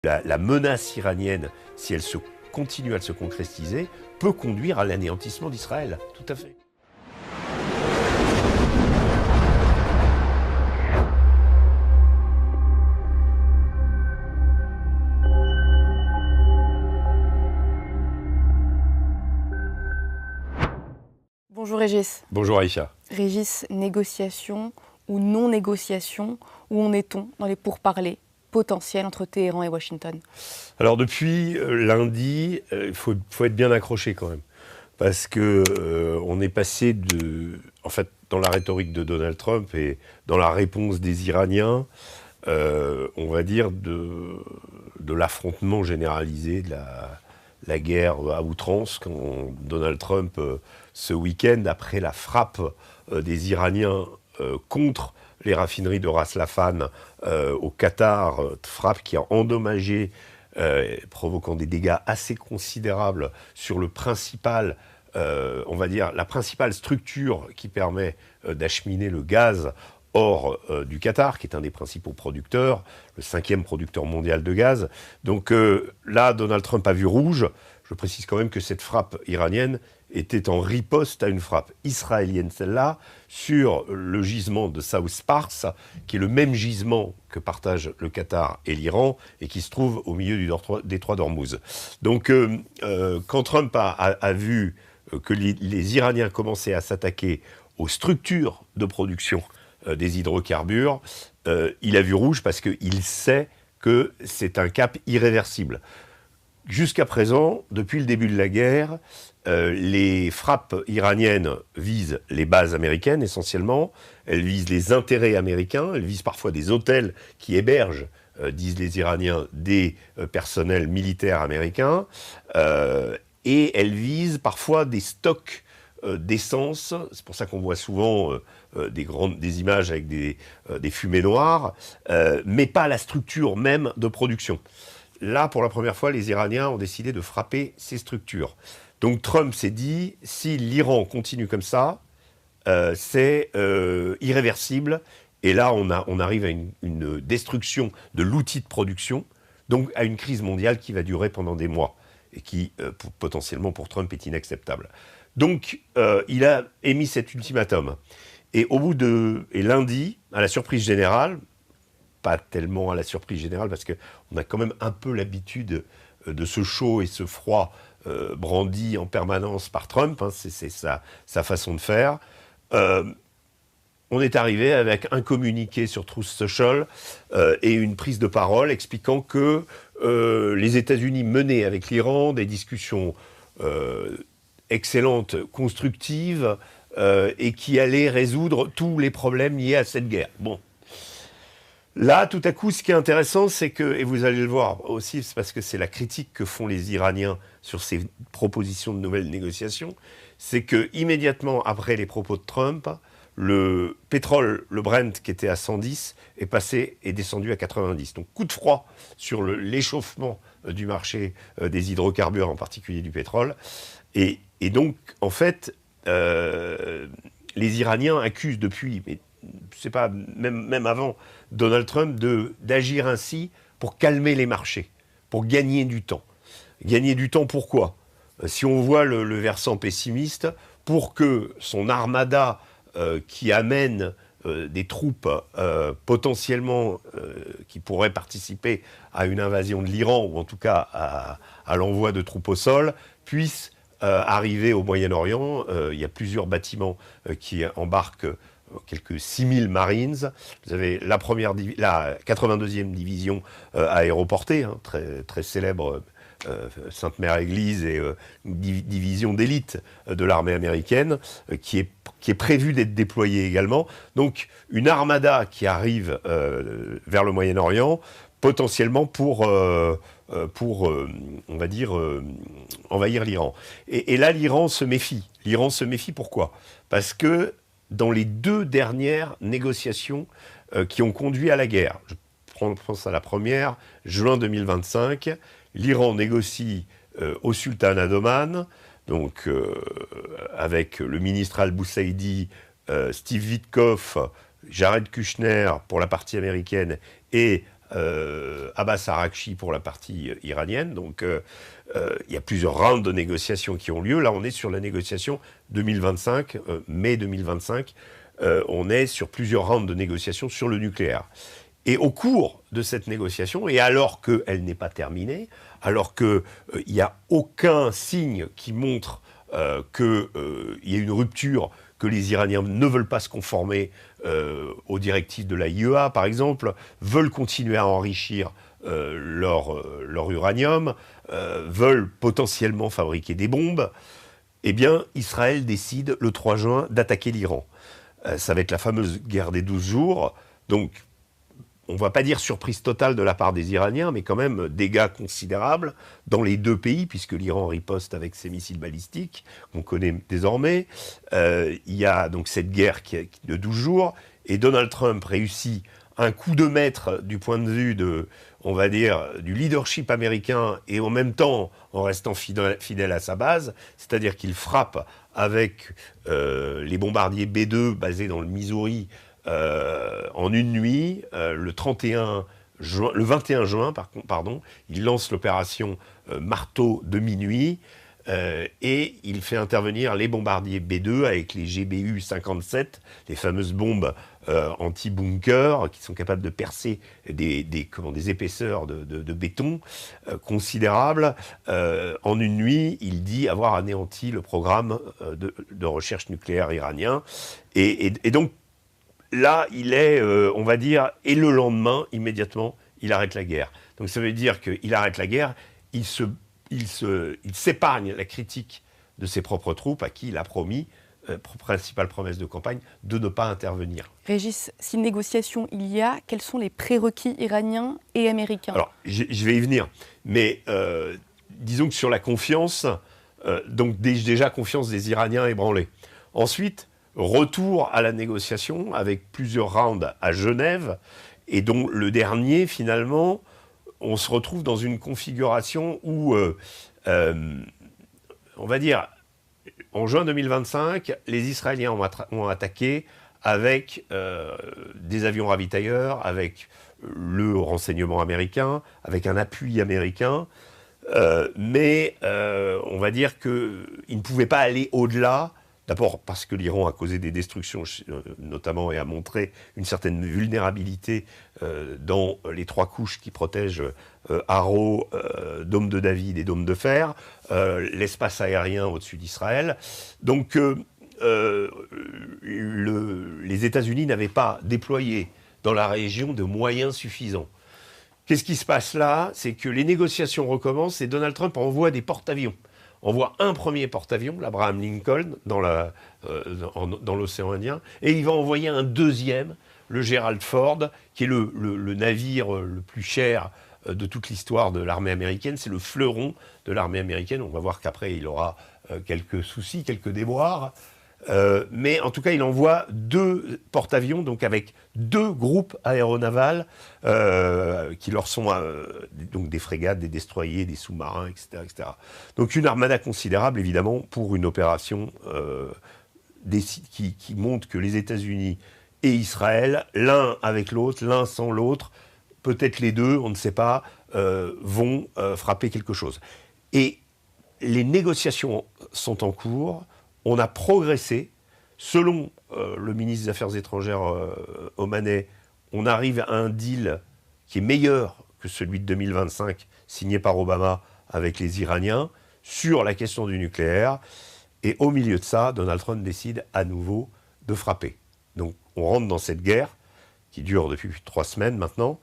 La menace iranienne, si elle continue à se concrétiser, peut conduire à l'anéantissement d'Israël. Tout à fait. Bonjour Régis. Bonjour Aïcha. Régis, négociation ou non-négociation, où en est-on dans les pourparlers potentiels entre Téhéran et Washington? Alors depuis lundi, il faut être bien accroché quand même. Parce que on est passé en fait, dans la rhétorique de Donald Trump et dans la réponse des Iraniens, on va dire de l'affrontement généralisé, de la guerre à outrance, quand Donald Trump, ce week-end, après la frappe des Iraniens contre les raffineries de Ras Laffan au Qatar, frappe qui a endommagé, provoquant des dégâts assez considérables sur le principal, on va dire, la principale structure qui permet d'acheminer le gaz hors du Qatar, qui est un des principaux producteurs, le 5e producteur mondial de gaz. Donc là, Donald Trump a vu rouge. Je précise quand même que cette frappe iranienne était en riposte à une frappe israélienne, celle-là, sur le gisement de South Pars, qui est le même gisement que partagent le Qatar et l'Iran, et qui se trouve au milieu du détroit d'Ormuz. Donc quand Trump a vu que les Iraniens commençaient à s'attaquer aux structures de production des hydrocarbures, il a vu rouge parce qu'il sait que c'est un cap irréversible. Jusqu'à présent, depuis le début de la guerre, les frappes iraniennes visent les bases américaines essentiellement, elles visent les intérêts américains, elles visent parfois des hôtels qui hébergent, disent les Iraniens, des personnels militaires américains, et elles visent parfois des stocks d'essence. C'est pour ça qu'on voit souvent des images avec des fumées noires, mais pas la structure même de production. Là, pour la première fois, les Iraniens ont décidé de frapper ces structures. Donc Trump s'est dit, si l'Iran continue comme ça, c'est irréversible. Et là, on arrive à une destruction de l'outil de production, donc à une crise mondiale qui va durer pendant des mois et qui, potentiellement, pour Trump, est inacceptable. Donc, il a émis cet ultimatum. Et lundi, à la surprise générale, pas tellement à la surprise générale, parce qu'on a quand même un peu l'habitude de ce chaud et ce froid brandi en permanence par Trump, hein, c'est sa façon de faire. On est arrivé avec un communiqué sur Truth Social et une prise de parole expliquant que les États-Unis menaient avec l'Iran des discussions excellentes, constructives, et qui allaient résoudre tous les problèmes liés à cette guerre. Bon. Là, tout à coup, ce qui est intéressant, c'est que, et vous allez le voir aussi, c'est parce que c'est la critique que font les Iraniens sur ces propositions de nouvelles négociations, c'est que immédiatement après les propos de Trump, le pétrole, le Brent, qui était à 110, est descendu à 90. Donc coup de froid sur l'échauffement du marché des hydrocarbures, en particulier du pétrole. Et donc, en fait, les Iraniens accusent depuis, mais c'est pas même avant Donald Trump, d'agir ainsi pour calmer les marchés, pour gagner du temps. Gagner du temps, pourquoi ? Si on voit le versant pessimiste, pour que son armada qui amène des troupes potentiellement qui pourraient participer à une invasion de l'Iran, ou en tout cas à l'envoi de troupes au sol, puisse arriver au Moyen-Orient. Il y a plusieurs bâtiments qui embarquent quelques 6000 Marines. Vous avez la 82e division aéroportée, hein, très, très célèbre Sainte-Mère-Église, et une division d'élite de l'armée américaine qui est prévue d'être déployée également. Donc une armada qui arrive vers le Moyen-Orient, potentiellement pour on va dire, envahir l'Iran. Et là, l'Iran se méfie. L'Iran se méfie pourquoi ? Parce que dans les 2 dernières négociations qui ont conduit à la guerre, je pense à la première, juin 2025, l'Iran négocie au sultanat d'Oman, donc avec le ministre Al-Boussaidi, Steve Witkoff, Jared Kushner pour la partie américaine et Abbas Araghchi pour la partie iranienne. Donc il y a plusieurs rounds de négociations qui ont lieu. Là, on est sur la négociation 2025, mai 2025. On est sur plusieurs rounds de négociations sur le nucléaire. Et au cours de cette négociation, et alors qu'elle n'est pas terminée, alors qu'il n'y a aucun signe qui montre qu'il y a une rupture, que les Iraniens ne veulent pas se conformer aux directives de la IEA, par exemple, veulent continuer à enrichir leur uranium, veulent potentiellement fabriquer des bombes, eh bien, Israël décide le 3 juin d'attaquer l'Iran. Ça va être la fameuse guerre des 12 jours, donc on ne va pas dire surprise totale de la part des Iraniens, mais quand même dégâts considérables dans les deux pays, puisque l'Iran riposte avec ses missiles balistiques, qu'on connaît désormais. Il y a donc cette guerre de 12 jours, et Donald Trump réussit un coup de maître du point de vue on va dire, du leadership américain, et en même temps en restant fidèle à sa base, c'est-à-dire qu'il frappe avec les bombardiers B-2 basés dans le Missouri, en une nuit, le 21 juin, il lance l'opération Marteau de minuit, et il fait intervenir les bombardiers B-2 avec les GBU-57, les fameuses bombes anti-bunker qui sont capables de percer des épaisseurs de béton considérables. En une nuit, il dit avoir anéanti le programme de recherche nucléaire iranien. Et donc, là, il est, on va dire, et le lendemain, immédiatement, il arrête la guerre. Donc ça veut dire qu'il arrête la guerre, il s'épargne la critique de ses propres troupes, à qui il a promis, principale promesse de campagne, de ne pas intervenir. Régis, si négociation il y a, quels sont les prérequis iraniens et américains ? Alors, je vais y venir, mais disons que sur la confiance, donc déjà confiance des Iraniens ébranlée. Ensuite, retour à la négociation avec plusieurs rounds à Genève, et dont le dernier, finalement, on se retrouve dans une configuration où, on va dire, en juin 2025, les Israéliens ont attaqué avec des avions ravitailleurs, avec le renseignement américain, avec un appui américain, mais on va dire qu'ils ne pouvaient pas aller au-delà. D'abord parce que l'Iran a causé des destructions, notamment, et a montré une certaine vulnérabilité dans les 3 couches qui protègent Arrow, Dôme de David et Dôme de Fer, l'espace aérien au-dessus d'Israël. Donc les États-Unis n'avaient pas déployé dans la région de moyens suffisants. Qu'est-ce qui se passe là ? C'est que les négociations recommencent et Donald Trump envoie des porte-avions. Envoie un premier porte-avions, l'Abraham Lincoln, dans l'océan Indien, et il va envoyer un deuxième, le Gerald Ford, qui est le navire le plus cher de toute l'histoire de l'armée américaine. C'est le fleuron de l'armée américaine. On va voir qu'après, il aura quelques soucis, quelques déboires. Mais en tout cas, il envoie 2 porte-avions, donc avec 2 groupes aéronavals qui leur sont donc des frégates, des destroyers, des sous-marins, etc., etc. Donc une armada considérable, évidemment, pour une opération qui montre que les États-Unis et Israël, l'un avec l'autre, l'un sans l'autre, peut-être les deux, on ne sait pas, vont frapper quelque chose. Et les négociations sont en cours. On a progressé. Selon le ministre des Affaires étrangères omanais, on arrive à un deal qui est meilleur que celui de 2025, signé par Obama avec les Iraniens, sur la question du nucléaire. Et au milieu de ça, Donald Trump décide à nouveau de frapper. Donc on rentre dans cette guerre qui dure depuis 3 semaines maintenant.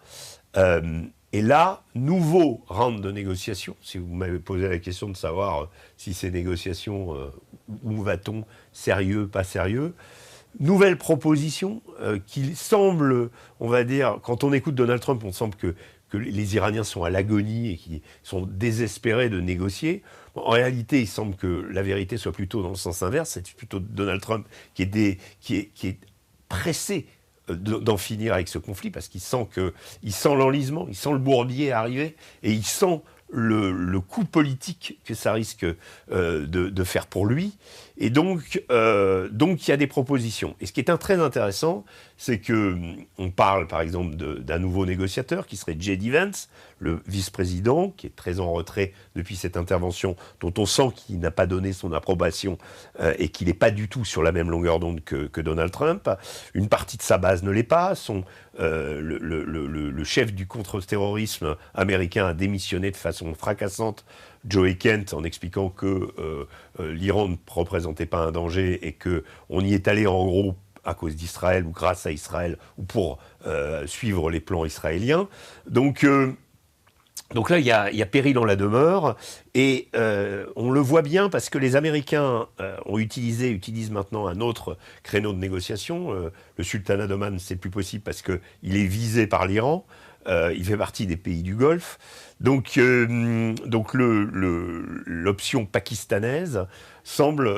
Et là, nouveau round de négociations. Si vous m'avez posé la question de savoir si ces négociations, où va-t-on, sérieux, pas sérieux, nouvelle proposition qui semble, on va dire, quand on écoute Donald Trump, on semble que les Iraniens sont à l'agonie et qu'ils sont désespérés de négocier. Bon, en réalité, il semble que la vérité soit plutôt dans le sens inverse. C'est plutôt Donald Trump qui est pressé d'en finir avec ce conflit, parce qu'il sent l'enlisement, il sent le bourbier arriver, et il sent le coup politique que ça risque de faire pour lui. Et donc, il y a des propositions. Et ce qui est très intéressant, c'est qu'on parle, par exemple, d'un nouveau négociateur qui serait J.D. Vance, le vice-président, qui est très en retrait depuis cette intervention, dont on sent qu'il n'a pas donné son approbation et qu'il n'est pas du tout sur la même longueur d'onde que Donald Trump. Une partie de sa base ne l'est pas. Le chef du contre-terrorisme américain a démissionné de façon fracassante, Joe Kent, en expliquant que l'Iran ne représentait pas un danger et qu'on y est allé en gros à cause d'Israël ou grâce à Israël ou pour suivre les plans israéliens. Donc là, il y a péril dans la demeure et on le voit bien parce que les Américains utilisent maintenant un autre créneau de négociation. Le sultanat d'Oman, c'est plus possible parce qu'il est visé par l'Iran. Il fait partie des pays du Golfe. Donc l'option pakistanaise semble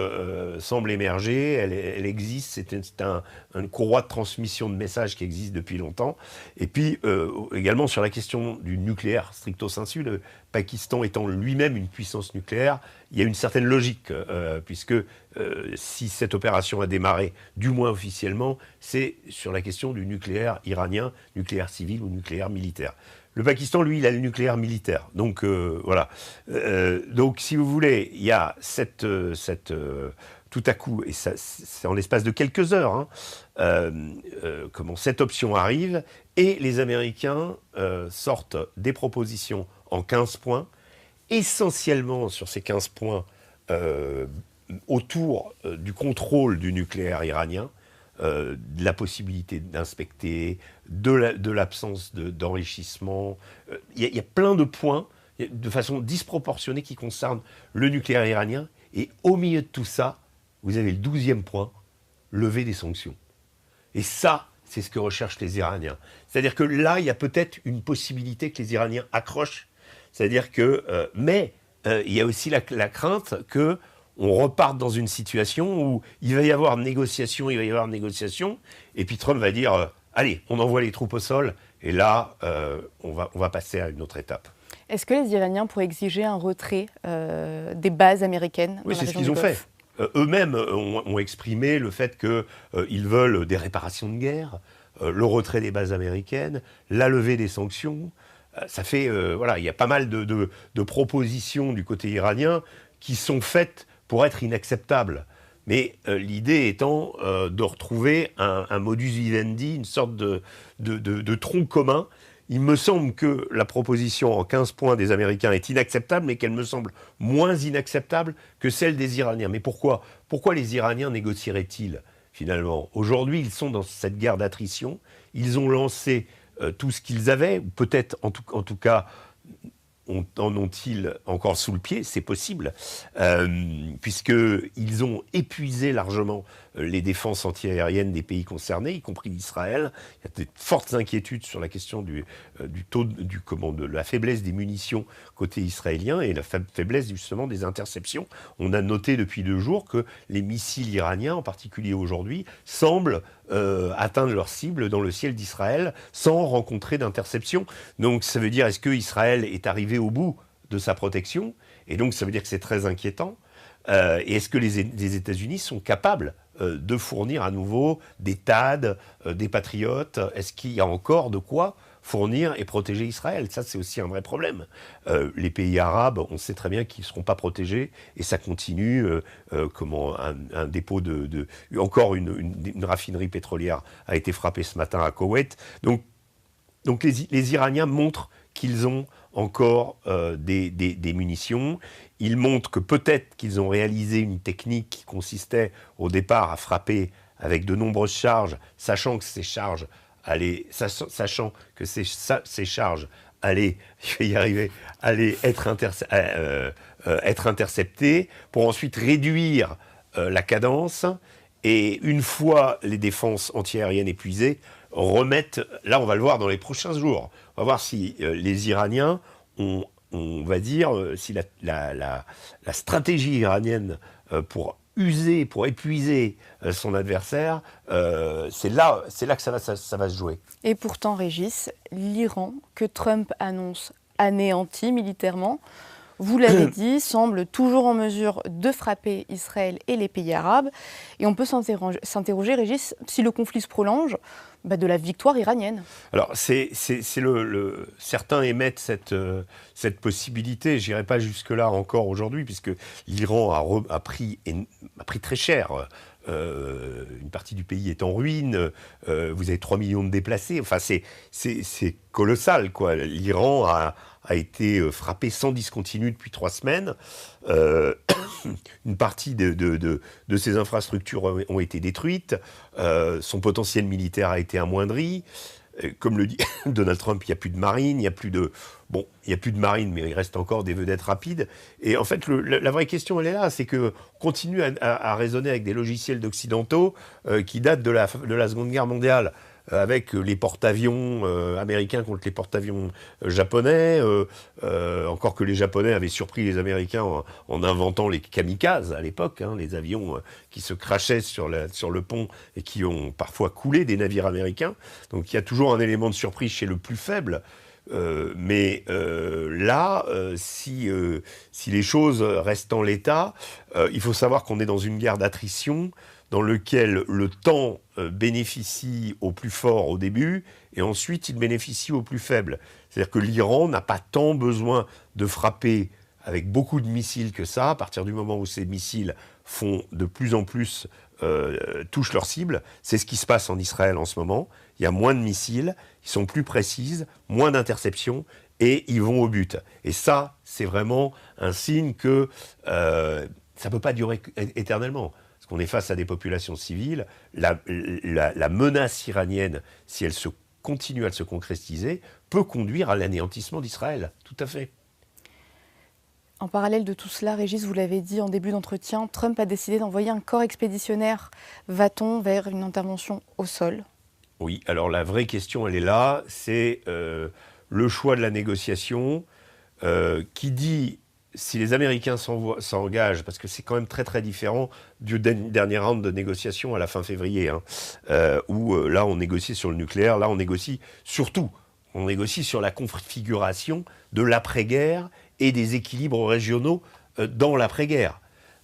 émerger, elle existe, c'est une courroie de transmission de messages qui existe depuis longtemps. Et puis également sur la question du nucléaire stricto sensu, le Pakistan étant lui-même une puissance nucléaire, il y a une certaine logique, puisque si cette opération a démarré, du moins officiellement, c'est sur la question du nucléaire iranien, nucléaire civil ou nucléaire militaire. Le Pakistan, lui, il a le nucléaire militaire. Donc, voilà. Donc, si vous voulez, il y a tout à coup, et c'est en l'espace de quelques heures, cette option arrive, et les Américains sortent des propositions en 15 points, essentiellement sur ces 15 points autour du contrôle du nucléaire iranien, de la possibilité d'inspecter, de l'absence d'enrichissement. Il y a plein de points, de façon disproportionnée, qui concernent le nucléaire iranien. Et au milieu de tout ça, vous avez le 12e point, lever des sanctions. Et ça, c'est ce que recherchent les Iraniens. C'est-à-dire que là, il y a peut-être une possibilité que les Iraniens accrochent. C'est-à-dire que... mais il y a aussi la crainte que on reparte dans une situation où il va y avoir négociation, et puis Trump va dire allez, on envoie les troupes au sol, et là, on va passer à une autre étape. Est-ce que les Iraniens pourraient exiger un retrait des bases américaines dans la région du Golfe ? Oui, c'est ce qu'ils ont fait. Eux-mêmes ont exprimé le fait qu'ils veulent des réparations de guerre, le retrait des bases américaines, la levée des sanctions. Ça fait, il y a pas mal de propositions du côté iranien qui sont faites pour être inacceptables. Mais l'idée étant de retrouver un modus vivendi, une sorte de tronc commun. Il me semble que la proposition en 15 points des Américains est inacceptable, mais qu'elle me semble moins inacceptable que celle des Iraniens. Mais pourquoi ? Pourquoi les Iraniens négocieraient-ils, finalement ? Aujourd'hui, ils sont dans cette guerre d'attrition. Ils ont lancé tout ce qu'ils avaient, ou peut-être en tout cas... en ont-ils encore sous le pied ? C'est possible, puisqu'ils ont épuisé largement les défenses antiaériennes des pays concernés, y compris d'Israël. Il y a de fortes inquiétudes sur la question du taux, de la faiblesse des munitions côté israélien et la faiblesse justement des interceptions. On a noté depuis 2 jours que les missiles iraniens, en particulier aujourd'hui, semblent atteindre leur cible dans le ciel d'Israël sans rencontrer d'interception. Donc ça veut dire, est-ce que Israël est arrivé au bout de sa protection ? Et donc ça veut dire que c'est très inquiétant. Et est-ce que les États-Unis sont capables de fournir à nouveau des THAAD, des Patriotes ? Est-ce qu'il y a encore de quoi fournir et protéger Israël ? Ça, c'est aussi un vrai problème. Les pays arabes, on sait très bien qu'ils ne seront pas protégés, et ça continue. Un dépôt encore une raffinerie pétrolière a été frappée ce matin à Koweït. Donc les Iraniens montrent qu'ils ont encore des munitions. Ils montrent que peut-être qu'ils ont réalisé une technique qui consistait au départ à frapper avec de nombreuses charges, sachant que ces charges allaient être interceptées, pour ensuite réduire la cadence, et une fois les défenses antiaériennes épuisées, remettre, là on va le voir dans les prochains jours, on va voir si les Iraniens on va dire, si la stratégie iranienne pour épuiser son adversaire, c'est là que ça va se jouer. Et pourtant, Régis, l'Iran, que Trump annonce anéanti militairement, vous l'avez dit, semble toujours en mesure de frapper Israël et les pays arabes. Et on peut s'interroger, Régis, si le conflit se prolonge, de la victoire iranienne. Alors, certains émettent cette possibilité. Je n'irai pas jusque-là encore aujourd'hui, puisque l'Iran a pris très cher. Une partie du pays est en ruine. Vous avez 3 millions de déplacés. Enfin, c'est colossal, quoi. L'Iran a été frappé sans discontinu depuis 3 semaines. Une partie de ses infrastructures ont été détruites. Son potentiel militaire a été amoindri. Comme le dit Donald Trump, il n'y a plus de marine, il n'y a plus de marine, mais il reste encore des vedettes rapides. Et en fait, la vraie question, elle est là, c'est qu'on continue à raisonner avec des logiciels d'occidentaux qui datent de la Seconde Guerre mondiale, avec les porte-avions américains contre les porte-avions japonais, encore que les Japonais avaient surpris les Américains en inventant les kamikazes à l'époque, les avions qui se crachaient sur le pont et qui ont parfois coulé des navires américains. Donc il y a toujours un élément de surprise chez le plus faible. Mais là, si les choses restent en l'état, il faut savoir qu'on est dans une guerre d'attrition dans lequel le temps bénéficie aux plus forts au début, et ensuite il bénéficie aux plus faibles. C'est-à-dire que l'Iran n'a pas tant besoin de frapper avec beaucoup de missiles que ça, à partir du moment où ces missiles font de plus en plus, touchent leur cible. C'est ce qui se passe en Israël en ce moment. Il y a moins de missiles, ils sont plus précises, moins d'interceptions, et ils vont au but. Et ça, c'est vraiment un signe que ça ne peut pas durer éternellement. Qu'on est face à des populations civiles, la menace iranienne, si elle continue à se concrétiser, peut conduire à l'anéantissement d'Israël, tout à fait. En parallèle de tout cela, Régis, vous l'avez dit en début d'entretien, Trump a décidé d'envoyer un corps expéditionnaire. Va-t-on vers une intervention au sol ? Oui, alors la vraie question, elle est là, c'est le choix de la négociation qui dit... Si les Américains s'engagent, parce que c'est quand même très très différent du dernier round de négociation à la fin février, où là on négociait sur le nucléaire, là on négocie surtout, on négocie sur la configuration de l'après-guerre et des équilibres régionaux dans l'après-guerre.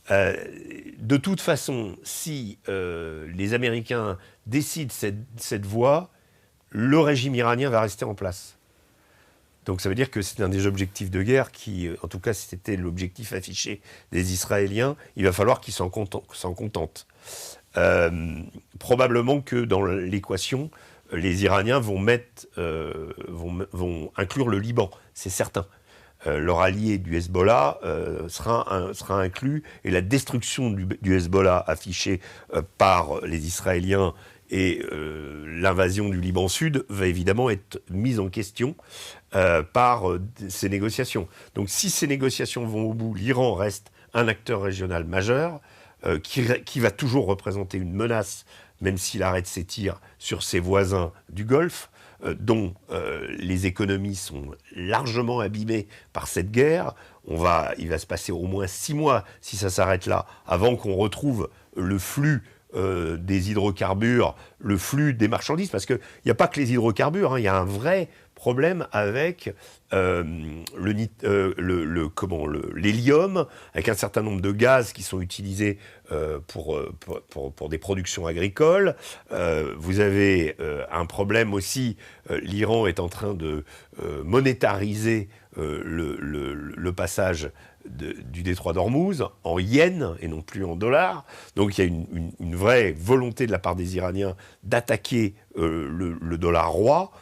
De toute façon, si les Américains décident cette voie, le régime iranien va rester en place. Donc ça veut dire que c'est un des objectifs de guerre qui, en tout cas c'était l'objectif affiché des Israéliens, il va falloir qu'ils s'en contentent. Probablement que dans l'équation, les Iraniens vont inclure le Liban, c'est certain. Leur allié du Hezbollah sera inclus, et la destruction du Hezbollah affichée par les Israéliens et l'invasion du Liban Sud va évidemment être mise en question par ces négociations. Donc si ces négociations vont au bout, l'Iran reste un acteur régional majeur qui va toujours représenter une menace, même s'il arrête ses tirs sur ses voisins du Golfe, dont les économies sont largement abîmées par cette guerre. Il va se passer au moins 6 mois, si ça s'arrête là, avant qu'on retrouve le flux des hydrocarbures, le flux des marchandises, parce qu'il n'y a pas que les hydrocarbures, il y a un vrai problème avec l'hélium, avec un certain nombre de gaz qui sont utilisés pour des productions agricoles. Vous avez un problème aussi, l'Iran est en train de monétariser le passage du détroit d'Ormuz en yens et non plus en dollars. Donc il y a une vraie volonté de la part des Iraniens d'attaquer le dollar roi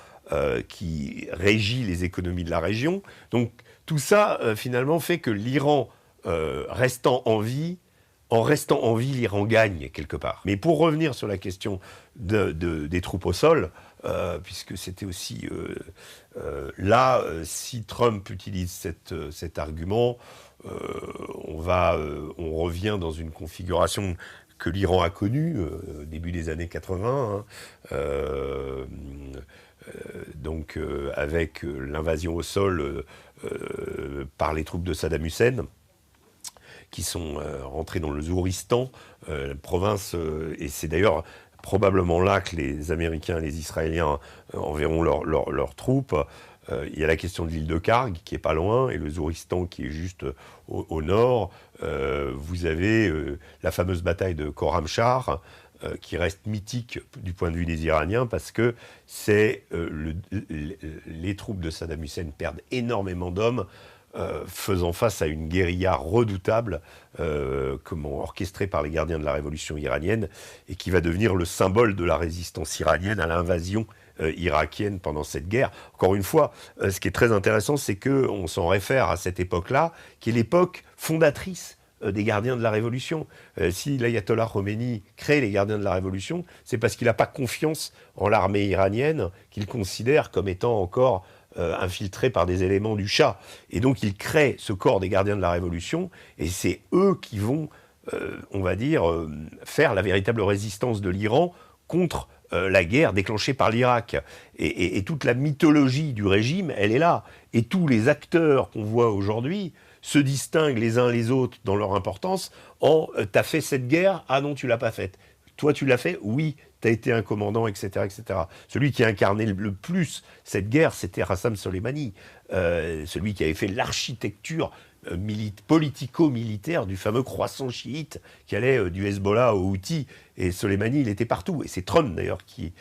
qui régit les économies de la région. Donc tout ça finalement fait que l'Iran restant en vie, l'Iran gagne quelque part. Mais pour revenir sur la question des troupes au sol, puisque c'était aussi là, si Trump utilise cet argument, on revient dans une configuration que l'Iran a connue au début des années 80, donc avec l'invasion au sol par les troupes de Saddam Hussein, qui sont rentrés dans le Zouristan, la province, et c'est d'ailleurs probablement là que les Américains et les Israéliens enverront leurs troupes. Il y a la question de l'île de Karg, qui est pas loin, et le Zouristan, qui est juste au nord. Vous avez la fameuse bataille de Khorramshahr, qui reste mythique du point de vue des Iraniens, parce que les troupes de Saddam Hussein perdent énormément d'hommes, faisant face à une guérilla redoutable, orchestrée par les gardiens de la révolution iranienne, et qui va devenir le symbole de la résistance iranienne à l'invasion irakienne pendant cette guerre. Encore une fois, ce qui est très intéressant, c'est qu'on s'en réfère à cette époque-là, qui est l'époque fondatrice des gardiens de la Révolution. Si l'ayatollah Khomeini crée les gardiens de la Révolution, c'est parce qu'il n'a pas confiance en l'armée iranienne, qu'il considère comme étant encore infiltrée par des éléments du Shah. Et donc il crée ce corps des gardiens de la Révolution, et c'est eux qui vont, on va dire, faire la véritable résistance de l'Iran contre la guerre déclenchée par l'Irak. Et toute la mythologie du régime, elle est là. Et tous les acteurs qu'on voit aujourd'hui se distinguent les uns les autres dans leur importance en « t'as fait cette guerre, ah non, tu l'as pas faite. Toi, tu l'as fait, oui, t'as été un commandant, etc., etc. » Celui qui a incarné le plus cette guerre, c'était Rassam Soleimani, celui qui avait fait l'architecture politico-militaire du fameux croissant chiite qui allait du Hezbollah aux Houthis. Et Soleimani, il était partout. Et c'est Trump, d'ailleurs, qui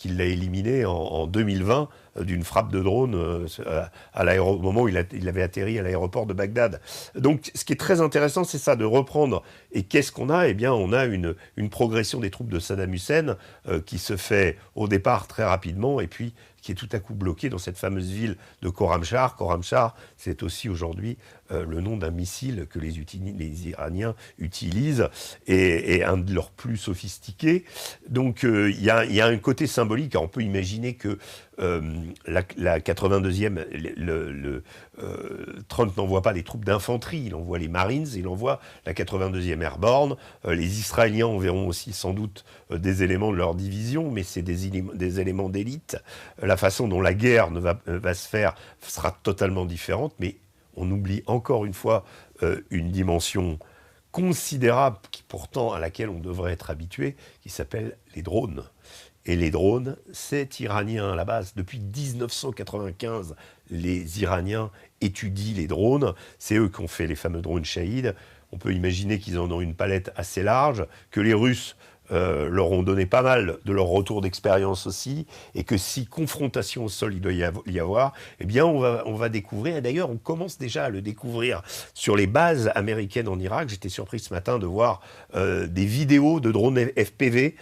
l'a éliminé en 2020 d'une frappe de drone au moment où il avait atterri à l'aéroport de Bagdad. Donc, ce qui est très intéressant, c'est ça, de reprendre. Et qu'est-ce qu'on a ? Eh bien, on a une progression des troupes de Saddam Hussein qui se fait au départ très rapidement, et puis qui est tout à coup bloquée dans cette fameuse ville de Khorramshahr. Khorramshahr, c'est aussi aujourd'hui le nom d'un missile que les Iraniens utilisent, et un de leurs plus sophistiqués. Donc il y a un côté symbolique. Alors, on peut imaginer que la 82e, Trump n'envoie pas les troupes d'infanterie, il envoie les Marines, il envoie la 82e Airborne. Les Israéliens enverront aussi sans doute des éléments de leur division, mais c'est des éléments d'élite. La façon dont la guerre va se faire sera totalement différente, mais on oublie encore une fois une dimension considérable, pourtant à laquelle on devrait être habitué, qui s'appelle les drones. Et les drones, c'est iranien à la base. Depuis 1995, les Iraniens étudient les drones. C'est eux qui ont fait les fameux drones Shahid. On peut imaginer qu'ils en ont une palette assez large, que les Russes leur ont donné pas mal de leur retour d'expérience aussi, et que si confrontation au sol il doit y avoir, eh bien on va découvrir, et d'ailleurs on commence déjà à le découvrir sur les bases américaines en Irak. J'étais surpris ce matin de voir des vidéos de drones FPV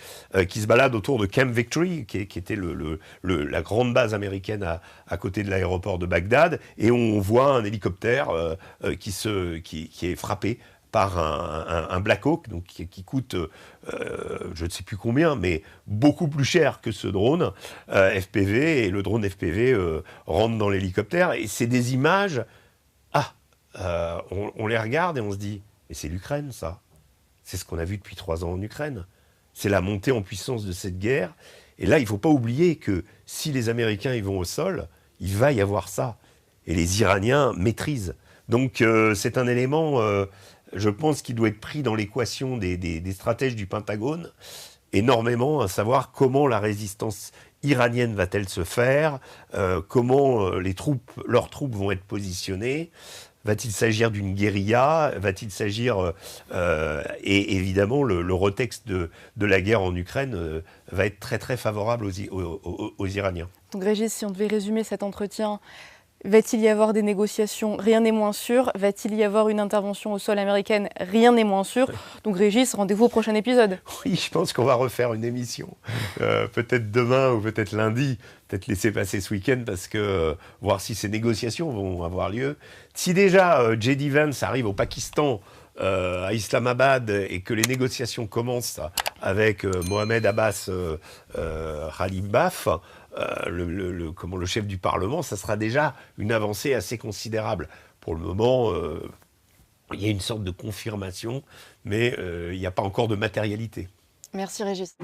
qui se baladent autour de Camp Victory, qui était la grande base américaine à côté de l'aéroport de Bagdad, et on voit un hélicoptère qui est frappé par un Black Hawk, donc qui coûte, je ne sais plus combien, mais beaucoup plus cher que ce drone FPV, et le drone FPV rentre dans l'hélicoptère, et c'est des images, on les regarde et on se dit, mais c'est l'Ukraine ça, c'est ce qu'on a vu depuis 3 ans en Ukraine, c'est la montée en puissance de cette guerre, et là il ne faut pas oublier que si les Américains ils vont au sol, il va y avoir ça, et les Iraniens maîtrisent. Donc c'est un élément... je pense qu'il doit être pris dans l'équation des stratèges du Pentagone énormément, à savoir comment la résistance iranienne va-t-elle se faire, comment leurs troupes vont être positionnées, va-t-il s'agir d'une guérilla, va-t-il s'agir... et évidemment, le retexte de la guerre en Ukraine va être très très favorable aux Iraniens. Donc Régis, si on devait résumer cet entretien... Va-t-il y avoir des négociations? Rien n'est moins sûr. Va-t-il y avoir une intervention au sol américaine? Rien n'est moins sûr. Donc Régis, rendez-vous au prochain épisode. Oui, je pense qu'on va refaire une émission. Peut-être demain ou peut-être lundi. Peut-être laisser passer ce week-end parce que voir si ces négociations vont avoir lieu. Si déjà J.D. Vance arrive au Pakistan, à Islamabad, et que les négociations commencent avec Mohamed Abbas Khalibaf, le chef du Parlement, ça sera déjà une avancée assez considérable. Pour le moment, il y a une sorte de confirmation, mais il n'y a pas encore de matérialité. Merci Régis.